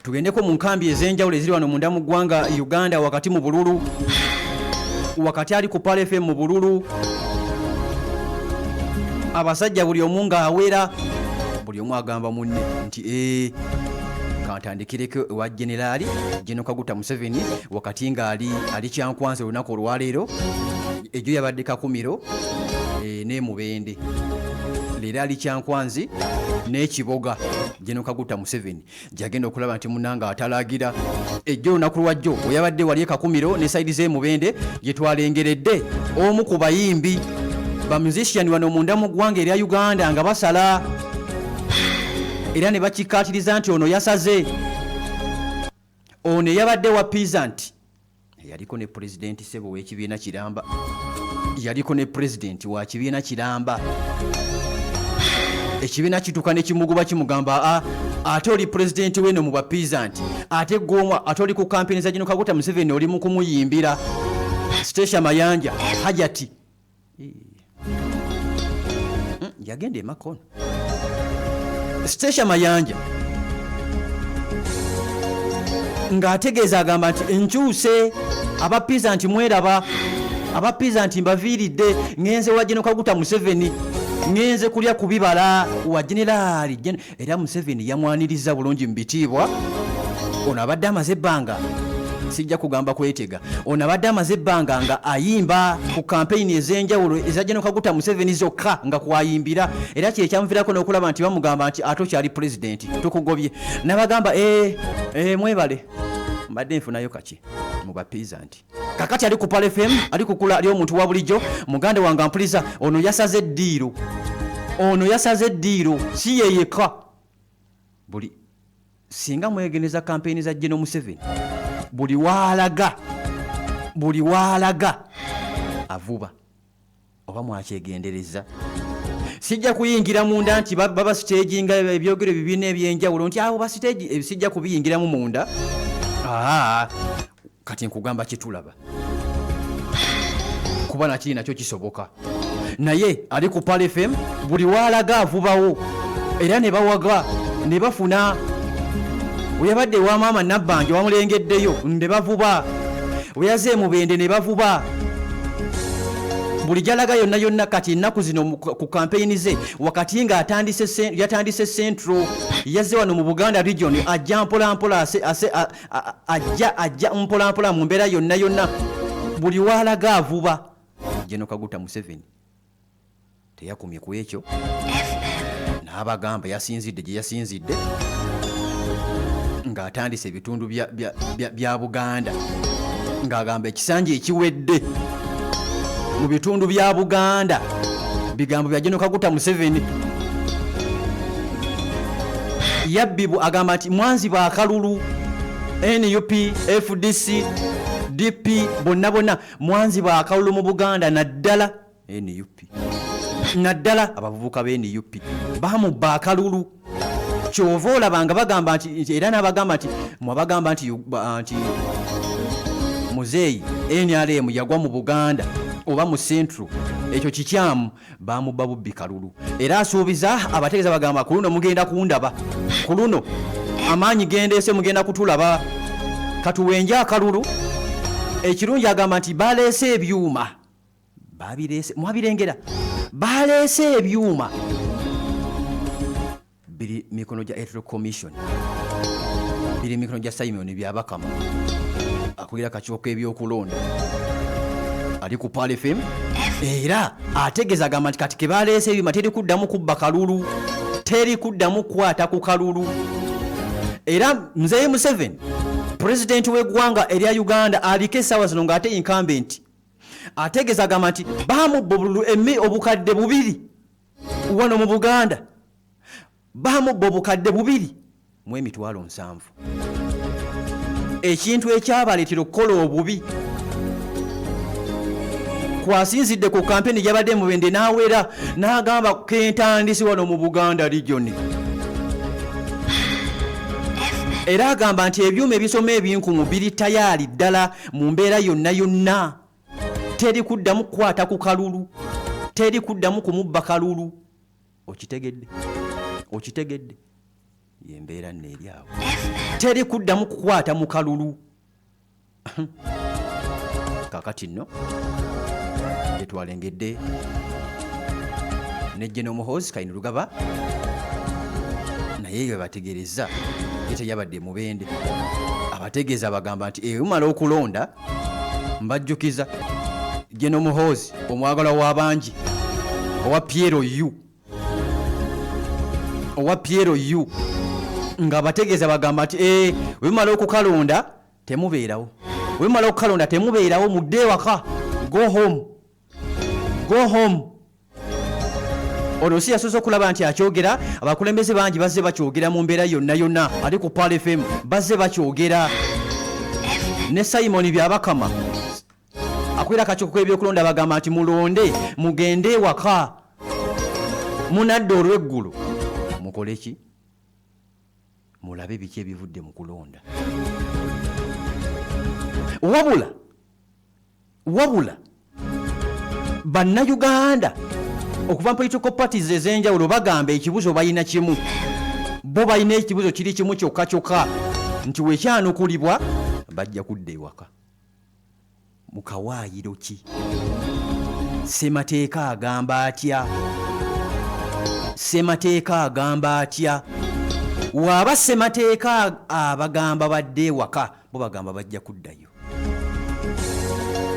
tugendeko mu nkambi ez'enjawulo eziri wano munda mu ggwanga Uganda wakati mu Bululu wakati ali ku Pale FM mu Bululu abasajja buli omu ng'awera buli omu agamba munne nti kantandikireko ewa Generali Gen. Kaguta Museveni wakati ng'ali Kyankwanzi olunaku olwaleero ejo yabadde Kakumiro ne Mubende leero ali Kyankwanzi n'Ekiboga Gen. Kaguta Museveni jagenda okulaba nti munanga atalagira ejjo olunaku lwajjo oyabadde wali Kakumiro ne saidi ze Mubende gye twalengeredde omu ku bayimbi ba musician wano munda mu ggwanga erya Uganda nga basala era ne bakikkaatiriza nti ono yasaze ono yabadde wa peasant yaliko ne president Sebo w'ekibiina Kiramba yaliko ne president wa kibiina Kiramba ekibiina kituka ne kimuguba kimugamba ate oli president weno mu ba peasant ate gomwa ate oli ku campaign za Gen. Kaguta Museveni oli mu kumuyimbira Stesha Mayanja Hajati yagende makono Stesha Mayanja ng'ategeeza agamba nti enkyuse aba peasant mweraba aba peasant mbaviiridde ngenze wa Gen. Kaguta Museveni ngenze kulya ku bibala wa Generali era Museveni yamwaniriza bulungi mu bitiibwa ono abadde amaze ebbanga sijja kugamba kwetega ono abadde amaze ebbanga nga ayimba ku kampeyini ez'enjawulo eza Gen. Kaguta Museveni zokka nga kwayimbira era kye kyamuviirako n'okulaba nti bamugamba nti ate okyali pulezidenti tukugobye n'abagamba mwebale mbadde nfunayo kaki mu bapeasant kakati ali ku Pale FM ali kukula ali omuntu wa bulijjo muganda wange ampuliza ono yasaze eddiiro si yeyeka buli singa mwegeneza kampeyini za Gen. Museveni buli waalaga avuba oba mwakyegendereza sijja kuyingira munda nti baba stage nga ebyogero bibiina ebyenjawulo nti awo ba stage sijja kubiyingiramu munda kati nkugamba kitulaba kuba nakiri nakyo kisoboka naye ali ku Pale FM buli waalaga avubawo era ne bawaga ne bafuna weyabadde wa maama Nabbanja wamulengeddeyo ne bavuba weyaze Mubende ne bavuba buli jalaga yonna kati ennaku zino ku kampeyini ze wakati nga yatandise Central yazze wano mu Buganda region ajja mpolampola ajja mpolampola mu mbeera yonna buli waalaga avuba Gen. Kaguta Museveni teyakumye ku ekyo n'abagamba yasinzidde gye yasinzidde ng'atandise ebitundu bya Buganda ng'agamba ekisanja ekiwedde mu bitundu bya Buganda bigambo bya Gen. Kaguta Museveni yabbibu agamba nti mwanzi ba Kalulu NUP FDC DP bonna mwanzi ba Kalulu mu Buganda naddala NUP naddala abavubuka be NUP bamubba akalulu kyova olabanga bagamba nti era n'abagamba nti mwabagamba nti muzeeyi NRM yagwa mu Buganda oba mu Central ekyo kikyamu bamubba bubbi kalulu era asuubiza abategeeza bagamba ku luno mugenda kundaba ku luno amaanyi gendeese mugenda kutulaba katuwenja akalulu ekirungi agamba nti baleese ebyuma babireese mwabirengera baleese ebyuma biri mikono gya Electoral Commission biri mikono gya Simon byabakama akulira kakiiko ebyokulonda ali ku Pale FM era ategeeza agamba nti kati ke baleese ebyuma teri kuddamu kubba kalulu teri kuddamu kukwata ku kalulu era Mzee Museveni president w'eggwanga erya Uganda aliko essaawa zino ng'ate incumbent ategeeza agamba nti bamubba obukadde bubiri wano mu Buganda bamubba obukadde bubiri mu emitwalo 7 ekintu ekyabaleetera okukola obubi kwasinzidde ku kampeni gyabadde Mubende n'awera n'agamba kentandisi wano mu Buganda region era agamba nti ebyuma ebisoma ebinkumu biri tayaali ddala mu mbeera yonna teri kuddamu kukwata ku kalulu teri kuddamu kumubba kalulu okitegedde yembeera nneeri awo teri kuddamu kukwata mu kalulu kakati nno gyetwalengedde ne General Muhoozi Kainerugaba naye yebategereza yeteyabadde mubende abategeeza bagamba nti umala okulonda mbajjukiza General Muhoozi omwagala w'abangi owa Piero yu nga bategeeza bagamba nti wemala okukalonda temubeerawo wemala okukalonda temubeerawo mudde ewaka go home olwo si yasoose okulaba nti akyogera abakulembeze bangi bazze bakyogera mu mbeera yonna ate ku Pal FM bazze bakyogera ne Simon Byabakama akwera akakiiko k'ebyokulonda bagamba nti mulonde mugende ewaka munadde olw'eggulu mukole ki mulabe biki ebivudde mu kulonda wabula bannayuganda okuva mu political parties ez'enjawulo bagamba ekibuzo balina kimu bo balina ekibuzo kiri kimu kyokka nti wekyanukulibwa bajja kudda ewaka mu kawaayiro ki Ssemateeka agamba atya waaba Ssemateeka abagamba badde ewaka bo bagamba bajja kuddayo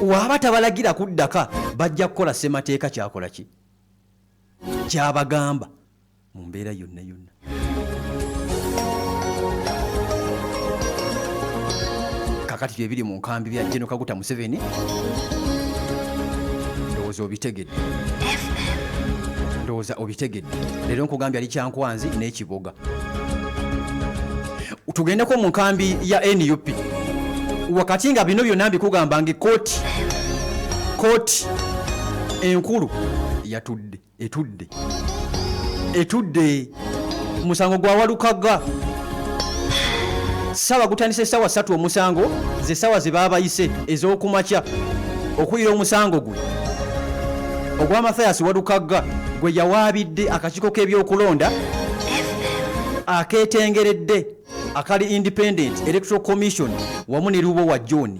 waaba tabalagira kuddaka bajja kukola Ssemateeka kyakola ki kyabagamba mu mbeera yonna kakati byebiri mu nkambi bya General Kaguta Museveni ndowooza obitegedde leero nkugambye ali Kyankwanzi n'Ekiboga tugendeko mu nkambi ya NUP wakati nga bino byonna mbikugamba nga kooti enkulu etudde musango gwa Walukaga sawa gutandise sawa 3 omusango ze sawa ze babayise ez'okumakya okuyira omusango gwe ogwa Mathias Walukaga gwe yawaabidde akakiiko k'ebyokulonda akeetengeredde akali Independent Electoral Commission wamu ne Lubo wa John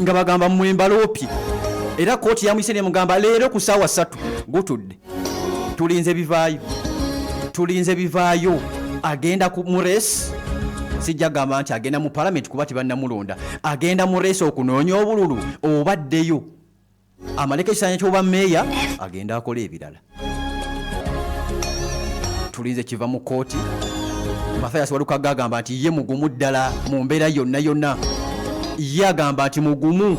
nga bagamba mwembaloopye era kooti yamuyise ne mugamba leero ku sawa 3 gutudde tulinze bivaayo agenda mu race sijja gamba nti agenda mu parliament kuba tibannamulonda agenda mu race okunoonya obululu obaddeyo amaleka ekisanya ky'oba meeya agenda akola ebirala tulinze kiva mu kooti Mathias Walukaga agamba nti ye mugumu ddala mu mbeera yonna ye agamba nti mugumu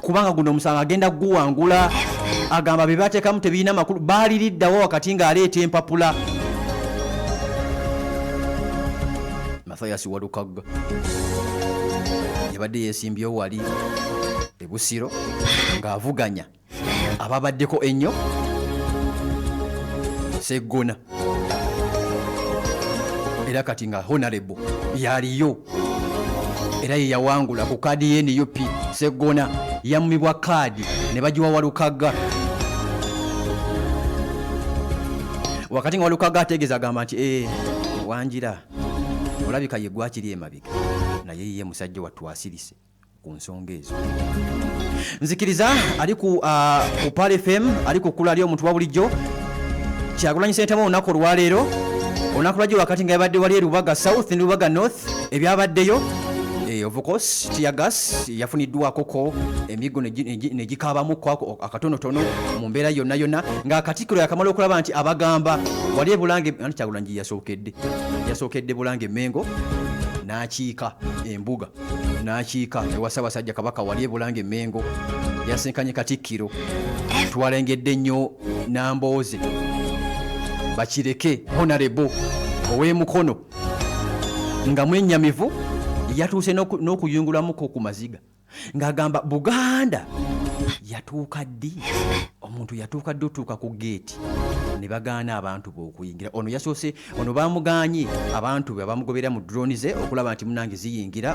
kubanga guno omusango agenda guwangula agamba be bateekamu tebirina makulu baaliriddawo wakati ng'aleeta empapula Mathias Walukaga yabadde yeesimbyewo wali Busiro ng'avuganya ababaddeko ennyo Sseggona era kati nga honorable yaliyo era ye yawangula ku kaadi y'NUP Sseggona yammibwa kaadi ne bagiwa Walukaga wakati nga Walukaga ategeeza agamba nti Wanjira olabika ye gwakiri emabega naye ye musajja wattu asirise ku nsonga ezo nzikiriza ali ku Pal FM ali ku kula ali omuntu wa bulijjo Kyagulanyi Ssentamu olunaku olwaleero olunaku lwajjo wakati nga yabadde wali Lubaga South ne Lubaga North ebyabaddeyo of course tiagas yafuniddwako emigo negikaabamuko akatonotono mu mbeera yonna nga Katikkiro yakamala okulaba nti abagamba wali Bulange Kyagulanyi yasookedde Bulange Mengo n'akiika embuga n'akiika ewa Ssaabasajja Kabaka wali Bulange Mengo yasenkanye Katikkiro twalengedde nnyo Nambooze bakireke honorable ow'emukono nga mwennyamivu yatuuse n'okuyungulamuko ku maziga ng'agamba Buganda yatuuka ddi omuntu yatuuka ddi otuuka ku geeti ne bagaana abantu be okuyingira. Ono yasoose ono bamuganye abantu be bamugobera mu drone ze okulaba nti munange ziyingira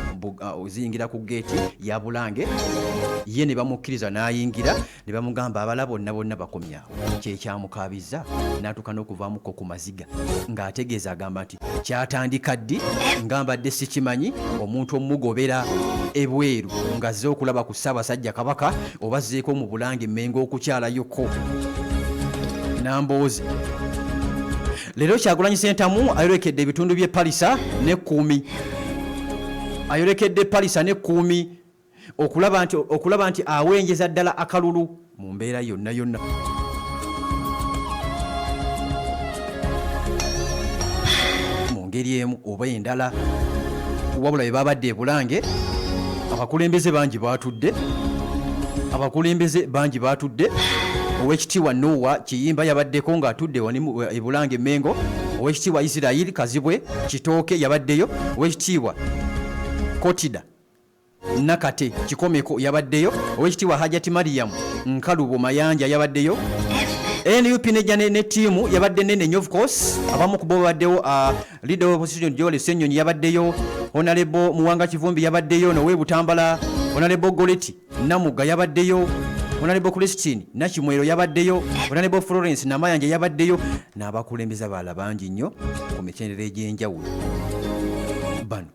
ku geeti ya Bulange, ye ne bamukkiriza n'ayingira, ne bamugamba abala bonna bakomyawo. Kyekyamukaabiza n'atuuka n'okuvaamuko ku maziga ng'ategeeza agamba nti kyatandika ddi nga mbadde sikimanyi, omuntu omugobera ebweru ng'azze okulaba ku Ssaabasajja Kabaka oba azzeeko mu Bulange Mmengo okukyalayoko Nambooze. Leero Kyagulanyi Ssentamu ayolekedde ebitundu by'e Palisa ne Kuumi, ayolekedde Palisa ne Kuumi okulaba nti awenjeza ddala akalulu mu mbeera yonna. Mu ngeri emu oba endala, wabula bwe babadde e Bulange abakulembeze bangi baatudde. Oweekitiibwa Noah Kiyimba yabaddeko ng'atudde e Bulange Mmengo. Oweekitiibwa Israel Kazibwe Kitooke yabaddeyo. Oweekitiibwa Kotida Nakate Kikomeko yabaddeyo. Oweekitiibwa Hajati Mariam Nkalubo Mayanja yabaddeyo. NUP ne ttiimu yabadde nene nnyo, of course. Abamu ku bo babaddewo. Leader of Opposition Joel Ssenyonyi yabaddeyo. Honorable Muwanga Kivumbi yabaddeyo. Nowe Butambala. Honorable Goleti Namuga yabaddeyo. Honorable Christine Nakimwero yabaddeyo. Honorable Florence Namayanja yabaddeyo. N'abakulembeze abalala bangi nnyo ku mitendera egy'enjawulo. Bano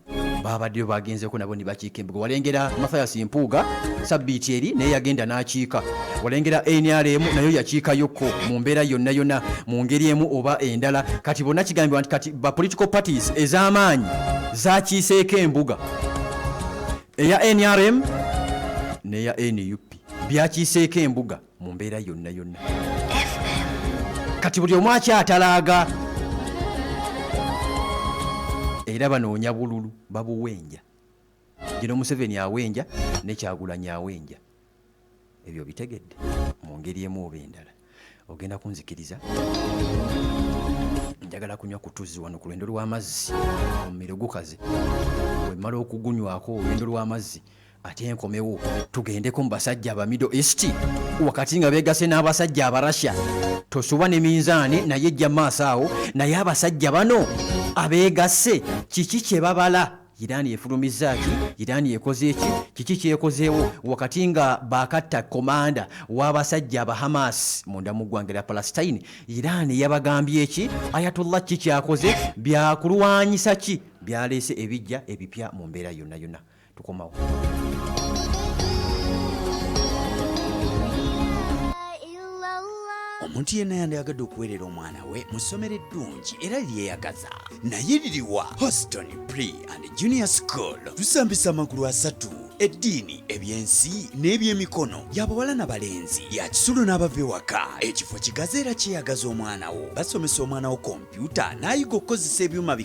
babaddeyo bagenzeeko nabo ne bakiika embuga. Walengera Mathias Mpuuga sabbiiti eri naye yagenda n'akiika. Walengera NRM nayo yakiikayokko mu mbeera yonna mu ngeri emu oba endala. Kati bonna kigambibwa nti kati ba political parties ez'amaanyi zaakiiseeko embuga. Eya NRM n'eya NUP byakiiseeko embuga mu mbeera yonna. Kati buli omu akyatalaaga era banoonya bululu babuwenja. Gino Museveni awenja ne Kyagulanyi awenja. Ebyo bitegedde mu ngeri emu oba endala. Ogenda kunzikiriza, njagala kunywa kutuzi wano ku lwendo lw'amazzi omumiro gukaze. Bwe mmala okugunywako olwendo lw'amazzi ate enkomewo tugendeko mu basajja aba Middle East wakati nga beegase n'abasajja aba Russia. Tosuba ne minzaani naye ejja maaso awo, naye abasajja bano abeegase kiki kye babala? Irani efulumizza ki? Irani ekoze ki? Kiki kyekozeewo wakati nga bakatta komanda w'abasajja aba Hamas munda mu ggwanga lya Palestine? Irani yabagambye ki? Ayatollah ki kyakoze? Byakulwanyisa ki? Byaleese ebijja ebipya mu mbeera yonna. Tukomawo. Omuntu yenna yandiyagadde okuweerera omwana we mu ssomero eddungi era lyeyagaza naye liriwa? Houston Pre and Junior School tusambisa amagulu asatu, eddiini, ebyensi n'ebyemikono, y'abawala n'abalenzi, ya kisulo n'abava ewaka. Ekifo kigaze era kyeyagaza omwana wo. Basomesa omwana wo kompyuta n'ayiga okukozesa ebyuma